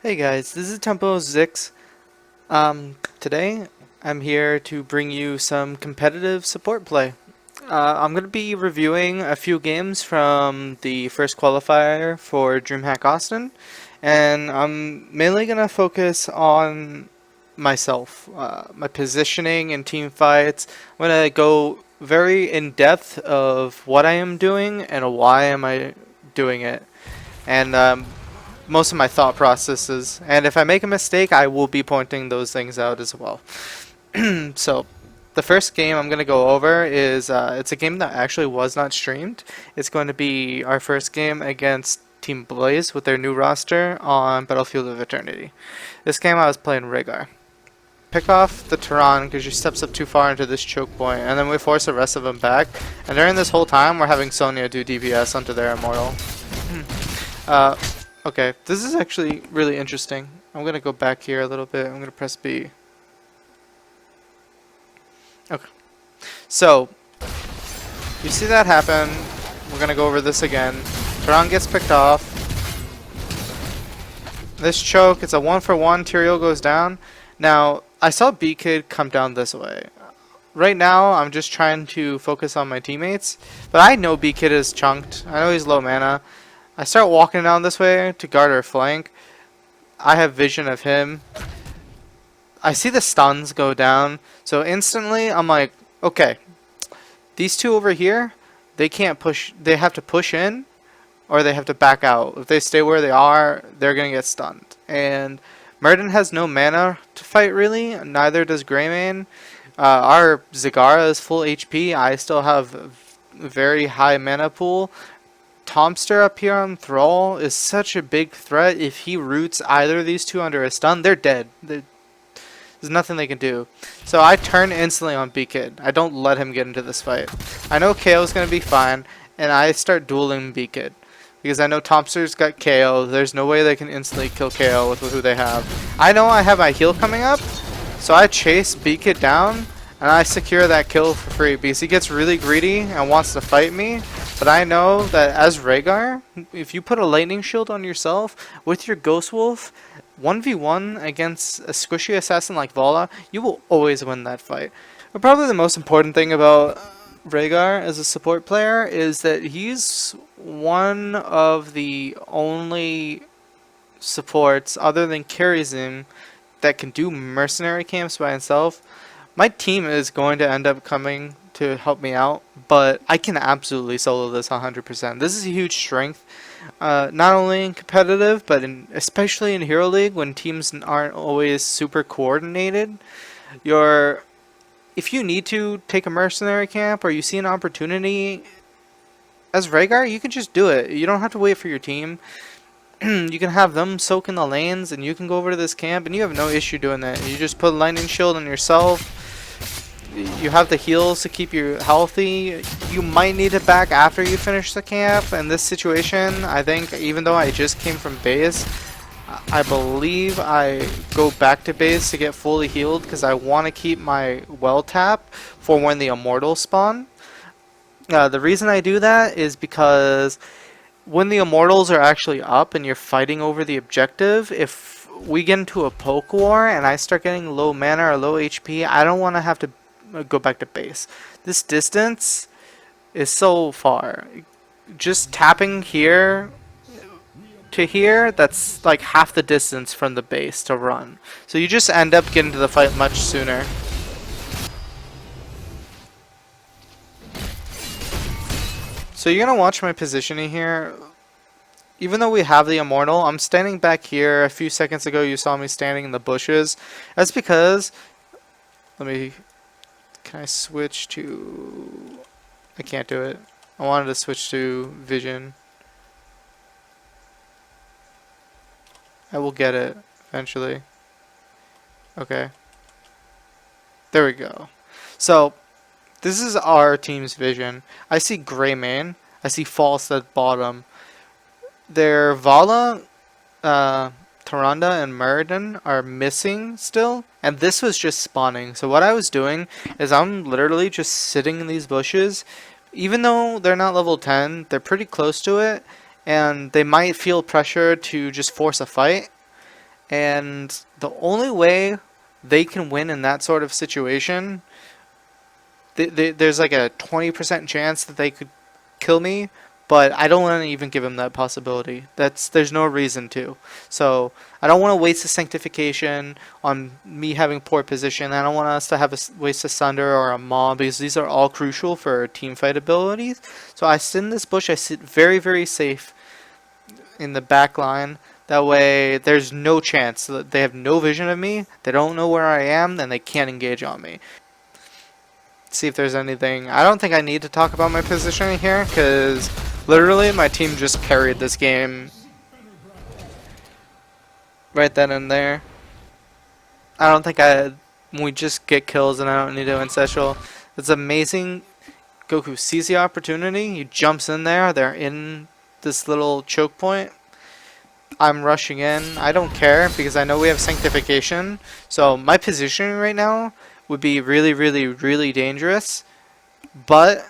Hey guys, this is Storm Zixz. Today I'm here to bring you some competitive support play. I'm going to be reviewing a few games from the first qualifier for DreamHack Austin, and I'm mainly going to focus on myself, my positioning in team fights. I'm going to go very in depth of what I am doing and why am I doing it. And most of my thought processes, and if I make a mistake, I will be pointing those things out as well. So, the first game I'm going to go over is it's a game that actually was not streamed. It's going to be our first game against Team Blaze with their new roster on Battlefield of Eternity. This game I was playing Rhaegar. Pick off the Tehran because she steps up too far into this choke point, and then we force the rest of them back. And during this whole time, we're having Sonya do DPS onto their Immortal. Okay, this is actually really interesting. I'm going to go back here a little bit. I'm going to press B. Okay. So, you see that happen. We're going to go over this again. Tehran gets picked off. This choke, it's a 1-for-1. Tyrael goes down. Now, I saw B-Kid come down this way. Right now, I'm just trying to focus on my teammates. But I know B-Kid is chunked. I know he's low mana. I start walking down this way to guard our flank. I have vision of him. I see the stuns go down. So instantly, I'm like, okay. These two over here, they can't push. They have to push in or they have to back out. If they stay where they are, they're going to get stunned. And Murden has no mana to fight really. Neither does Greymane. Our Zagara is full HP. I still have a very high mana pool. Tomster up here on Thrall is such a big threat. If he roots either of these two under a stun, they're dead. There's nothing they can do. So I turn instantly on B-Kid. I don't let him get into this fight. I know KO's going to be fine, and I start dueling B-Kid. Because I know Tomster's got KO. There's no way they can instantly kill KO with who they have. I know I have my heal coming up, so I chase B-Kid down, and I secure that kill for free because he gets really greedy and wants to fight me. But I know that as Rhaegar, if you put a lightning shield on yourself with your Ghost Wolf, 1v1 against a squishy assassin like Vala, you will always win that fight. But probably the most important thing about Rhaegar as a support player is that he's one of the only supports other than Charism that can do mercenary camps by himself. My team is going to end up coming to help me out, but I can absolutely solo this 100%. This is a huge strength, not only in competitive, but especially in Hero League when teams aren't always super coordinated. If you need to take a mercenary camp or you see an opportunity as Rhaegar, you can just do it. You don't have to wait for your team. You can have them soak in the lanes and you can go over to this camp and you have no issue doing that. You just put a lightning shield on yourself. You have the heals to keep you healthy. You might need it back after you finish the camp. In this situation, I think even though I just came from base, I believe I go back to base to get fully healed because I want to keep my well tap for when the immortals spawn. The reason I do that is because when the immortals are actually up and you're fighting over the objective, if we get into a poke war and I start getting low mana or low HP, I don't want to have to go back to base. This distance is so far. Just tapping here to here, that's like half the distance from the base to run. So you just end up getting to the fight much sooner. So you're going to watch my positioning here. Even though we have the Immortal, I'm standing back here. A few seconds ago you saw me standing in the bushes. That's because... Can I switch to... I can't do it. I wanted to switch to vision. I will get it eventually. Okay. There we go. So, this is our team's vision. I see Greymane. I see False at bottom. Their Vala, Tyrande, and Muradin are missing still. And this was just spawning. So what I was doing is I'm literally just sitting in these bushes. Even though they're not level 10, they're pretty close to it. And they might feel pressure to just force a fight. And the only way they can win in that sort of situation, there's like a 20% chance that they could kill me, but I don't want to even give him that possibility. There's no reason to. So I don't want to waste the sanctification on me having poor position. I don't want us to have waste a sunder or a maw, because these are all crucial for team fight abilities. So I sit in this bush. I sit very, very safe in the back line. That way there's no chance. They have no vision of me. They don't know where I am, and they can't engage on me. See if there's anything. I don't think I need to talk about my positioning here, because literally my team just carried this game right then and there. I don't think we just get kills and I don't need to ancestral. It's amazing. Goku sees the opportunity, he jumps in there, they're in this little choke point. I'm rushing in. I don't care because I know we have sanctification. So my positioning right now would be really, really, really dangerous. But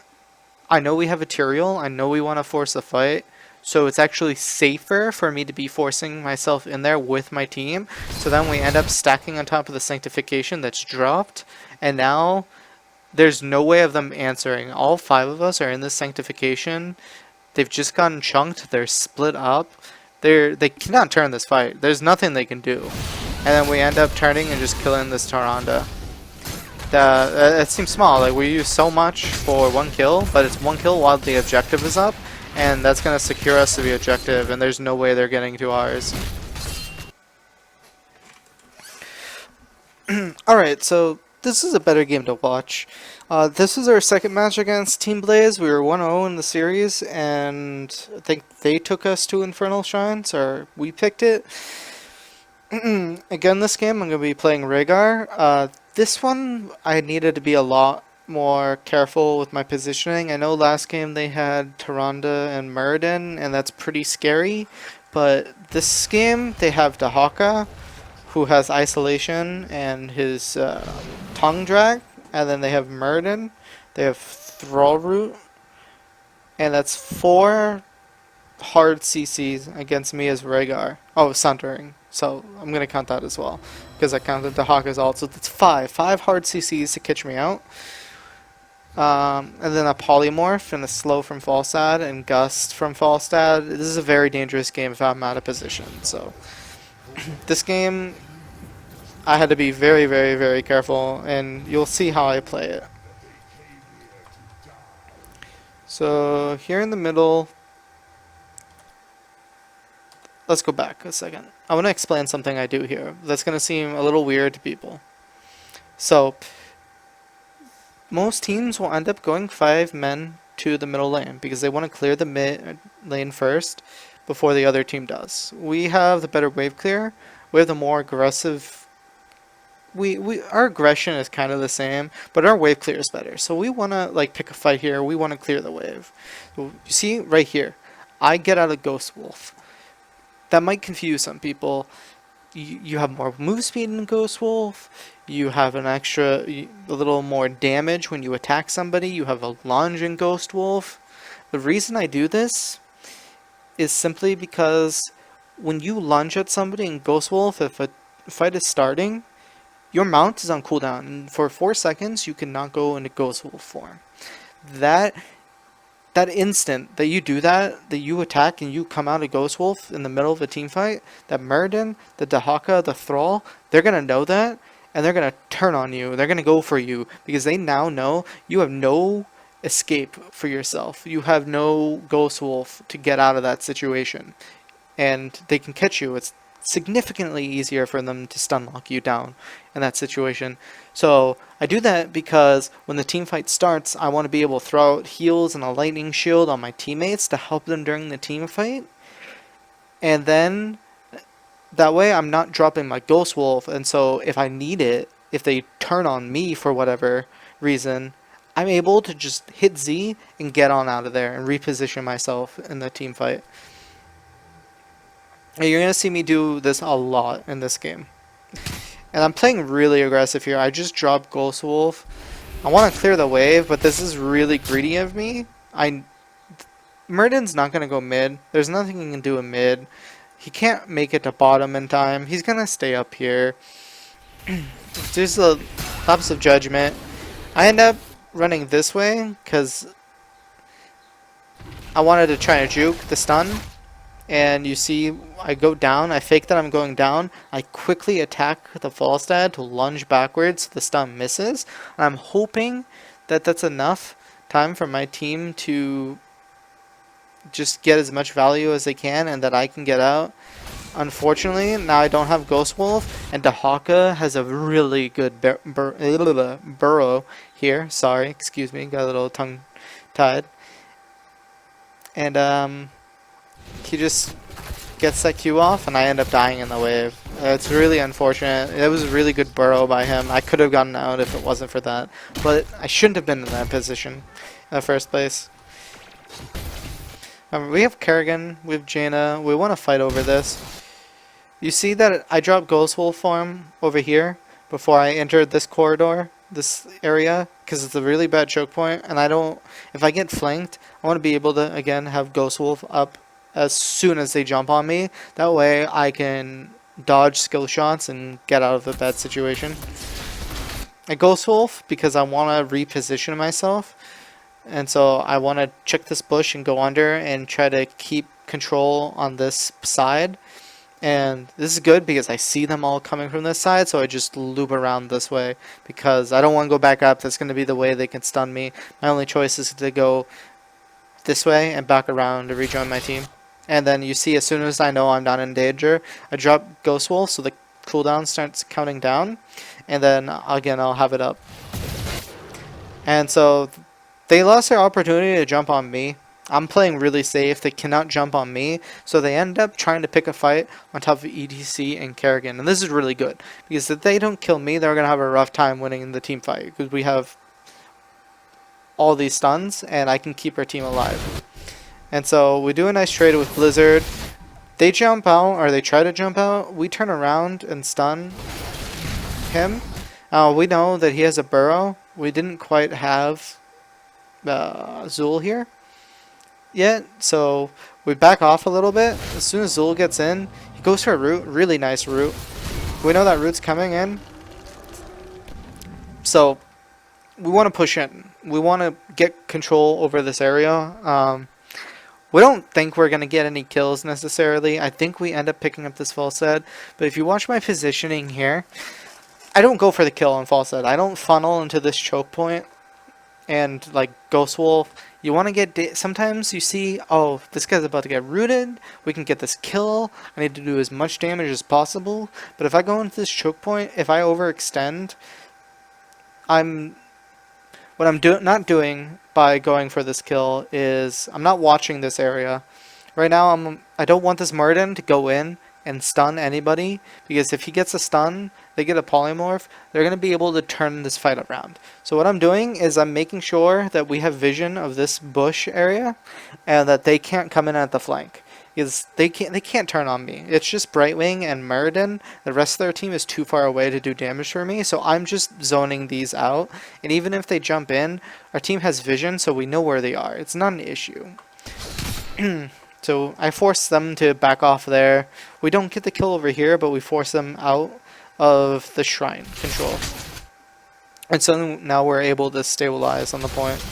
I know we have a Tyrael. I know we want to force a fight. So it's actually safer for me to be forcing myself in there with my team. So then we end up stacking on top of the sanctification that's dropped. And now there's no way of them answering. All 5 of us are in this sanctification. They've just gotten chunked. They're split up. They cannot turn this fight. There's nothing they can do. And then we end up turning and just killing this Tyrande. It seems small. Like, we use so much for 1 kill, but it's 1 kill while the objective is up, and that's going to secure us to the objective, and there's no way they're getting to ours. Alright, so this is a better game to watch. This is our second match against Team Blaze. We were 1-0 in the series, and I think they took us to Infernal Shrines, or we picked it. Again, this game I'm going to be playing Rhaegar. This one I needed to be a lot more careful with my positioning. I know last game they had Tyrande and Muradin, and that's pretty scary. But this game they have Dahaka, who has isolation and his tongue drag, and then they have Muradin. They have Thrall Root, and that's 4 hard CCs against me as Rhaegar. Oh, Sundering. So I'm going to count that as well, because I counted Dahaka's ult. So that's 5 hard CCs to catch me out. And then a Polymorph and a Slow from Falstad and Gust from Falstad. This is a very dangerous game if I'm out of position. So this game, I had to be very, very, very careful, and you'll see how I play it. So here in the middle, let's go back a second. I want to explain something I do here that's going to seem a little weird to people. So most teams will end up going 5 men to the middle lane because they want to clear the mid lane first before the other team does. We have the better wave clear. We have the more aggressive. Our aggression is kind of the same, but our wave clear is better. So we want to like pick a fight here. We want to clear the wave. So you see right here, I get out of Ghost Wolf. That might confuse some people. You have more move speed in Ghost Wolf. You have a little more damage when you attack somebody. You have a lunge in Ghost Wolf. The reason I do this is simply because when you lunge at somebody in Ghost Wolf, if a fight is starting, your mount is on cooldown. And for 4 seconds, you cannot go into Ghost Wolf form. That instant that you do that you attack and you come out of Ghost Wolf in the middle of a team fight, that Muradin, the Dahaka, the Thrall, they're going to know that, and they're going to turn on you. They're going to go for you, because they now know you have no escape for yourself. You have no Ghost Wolf to get out of that situation, and they can catch you. It's significantly easier for them to stun lock you down in that situation. So I do that because when the team fight starts, I want to be able to throw out heals and a lightning shield on my teammates to help them during the team fight. And then that way I'm not dropping my Ghost Wolf, and so if I need it, if they turn on me for whatever reason, I'm able to just hit Z and get on out of there and reposition myself in the team fight. And you're going to see me do this a lot in this game. And I'm playing really aggressive here. I just dropped Ghost Wolf. I want to clear the wave, but this is really greedy of me. Muradin's not going to go mid. There's nothing he can do in mid. He can't make it to bottom in time. He's gonna stay up here. There's a lapse of judgment. I end up running this way because I wanted to try to juke the stun. And you see, I go down, I fake that I'm going down, I quickly attack the false dad to lunge backwards so the stun misses. And I'm hoping that that's enough time for my team to just get as much value as they can and that I can get out. Unfortunately, now I don't have Ghost Wolf, and Dahaka has a really good burrow here. Sorry, excuse me, got a little tongue tied. And he just gets that Q off, and I end up dying in the wave. It's really unfortunate. It was a really good burrow by him. I could have gotten out if it wasn't for that, but I shouldn't have been in that position in the first place. We have Kerrigan, we have Jaina. We want to fight over this. You see that I dropped Ghost Wolf farm over here before I entered this corridor, this area, because it's a really bad choke point, and I don't, if I get flanked, I want to be able to, again, have Ghost Wolf up as soon as they jump on me. That way I can dodge skill shots and get out of a bad situation. I Ghost Wolf because I want to reposition myself, and so I want to check this bush and go under and try to keep control on this side. And this is good because I see them all coming from this side, so I just loop around this way because I don't want to go back up. That's going to be the way they can stun me. My only choice is to go this way and back around to rejoin my team. And then you see, as soon as I know I'm not in danger, I drop Ghost Wolf so the cooldown starts counting down, and then again I'll have it up. And so they lost their opportunity to jump on me. I'm playing really safe. They cannot jump on me, so they end up trying to pick a fight on top of ETC and Kerrigan. And this is really good because if they don't kill me, they're going to have a rough time winning the team fight because we have all these stuns and I can keep our team alive. And so we do a nice trade with Blizzard. They jump out, or they try to jump out. We turn around and stun him. We know that he has a burrow. We didn't quite have Zul here yet, so we back off a little bit. As soon as Zul gets in, he goes for a root, really nice root. We know that root's coming in, so we want to push in. We want to get control over this area. We don't think we're going to get any kills necessarily. I think we end up picking up this false set, but if you watch my positioning here, I don't go for the kill on false set. I don't funnel into this choke point and like Ghost Wolf. You want to get, sometimes you see, oh, this guy's about to get rooted, we can get this kill, I need to do as much damage as possible. But if I go into this choke point, if I overextend, what I'm not doing by going for this kill is I'm not watching this area. Right now I don't want this Murden to go in and stun anybody, because if he gets a stun, they get a polymorph, they're going to be able to turn this fight around. So what I'm doing is I'm making sure that we have vision of this bush area and that they can't come in at the flank, because they can't turn on me. It's just Brightwing and Murden. The rest of their team is too far away to do damage for me, so I'm just zoning these out. And even if they jump in, our team has vision, so we know where they are. It's not an issue. So I force them to back off there. We don't get the kill over here, but we force them out of the shrine control. And so now we're able to stabilize on the point.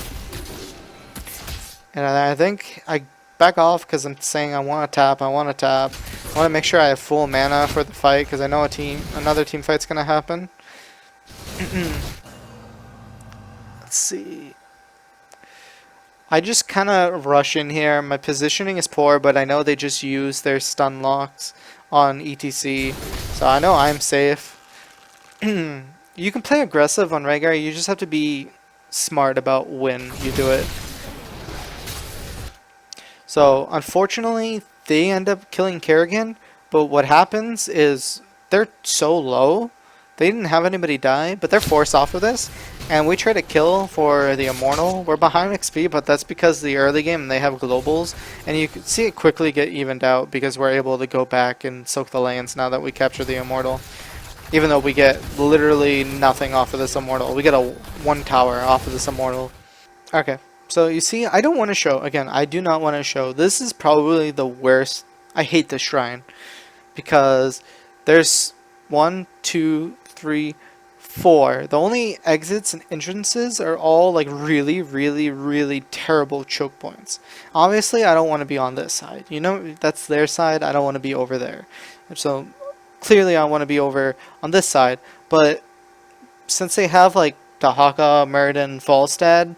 And I think I back off because I'm saying I want to tap. I want to make sure I have full mana for the fight because I know another team fight's going to happen. Let's see. I just kind of rush in here. My positioning is poor, but I know they just use their stun locks on ETC, so I know I'm safe. You can play aggressive on Rhaegar, you just have to be smart about when you do it. So unfortunately, they end up killing Kerrigan, but what happens is they're so low, they didn't have anybody die, but they're forced off of this, and we try to kill for the Immortal. We're behind XP, but that's because the early game they have globals, and you can see it quickly get evened out because we're able to go back and soak the lanes now that we capture the Immortal. Even though we get literally nothing off of this Immortal. We get a 1 tower off of this Immortal. Okay, so you see, I don't want to show, again, I do not want to show. This is probably the worst I hate this shrine because there's 1, 2, 3, 4. The only exits and entrances are all like really, really, really terrible choke points. Obviously, I don't want to be on this side. You know, that's their side. I don't want to be over there. So clearly, I want to be over on this side. But since they have like Dahaka, Meriden, Falstad,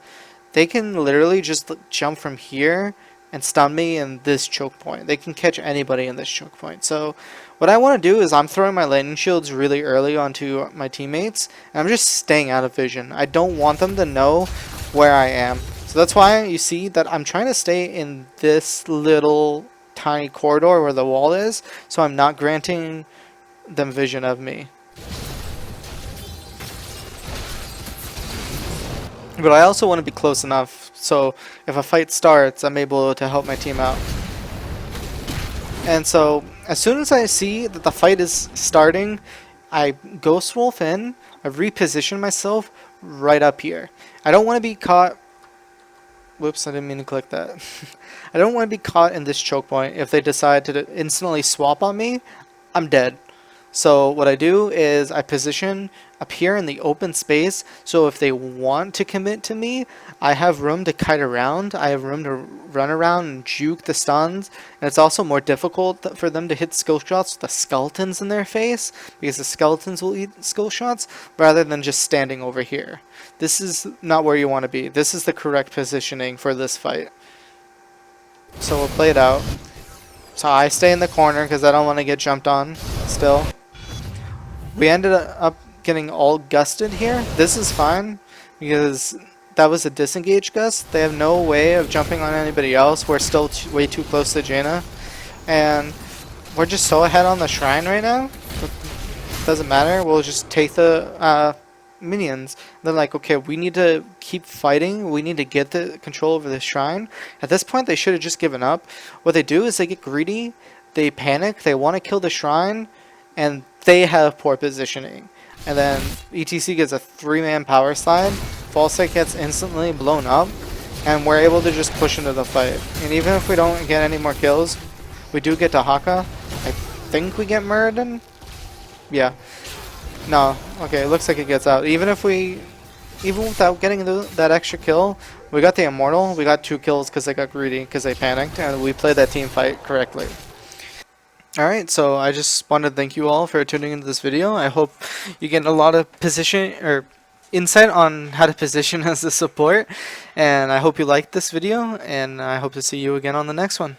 they can literally just jump from here and stun me in this choke point. They can catch anybody in this choke point. So what I want to do is I'm throwing my lightning shields really early onto my teammates, and I'm just staying out of vision. I don't want them to know where I am. So that's why you see that I'm trying to stay in this little tiny corridor where the wall is, so I'm not granting them vision of me. But I also want to be close enough so if a fight starts, I'm able to help my team out. And so as soon as I see that the fight is starting, I Ghost Wolf in, I reposition myself right up here. I don't want to be caught. Whoops, I didn't mean to click that. I don't want to be caught in this choke point. If they decide to instantly swap on me, I'm dead. So what I do is I position up here in the open space, so if they want to commit to me, I have room to kite around, I have room to run around and juke the stuns, and it's also more difficult for them to hit skill shots with the skeletons in their face, because the skeletons will eat skill shots, rather than just standing over here. This is not where you want to be. This is the correct positioning for this fight. So we'll play it out. So I stay in the corner because I don't want to get jumped on still. We ended up getting all gusted here. This is fine because that was a disengage gust. They have no way of jumping on anybody else. We're still way too close to Jaina. And we're just so ahead on the shrine right now. Doesn't matter. We'll just take the minions. They're like, okay, we need to keep fighting. We need to get the control over the shrine. At this point, they should have just given up. What they do is they get greedy. They panic. They want to kill the shrine. And they have poor positioning. And then ETC gets a 3-man power slide. Falsight gets instantly blown up. And we're able to just push into the fight. And even if we don't get any more kills, we do get to Haka. I think we get Meriden. Yeah. No. Okay, it looks like it gets out. Even without getting that extra kill, we got the Immortal. We got 2 kills because they got greedy, because they panicked. And we played that team fight correctly. Alright, so I just wanted to thank you all for tuning into this video. I hope you get a lot of insight on how to position as a support, and I hope you liked this video, and I hope to see you again on the next one.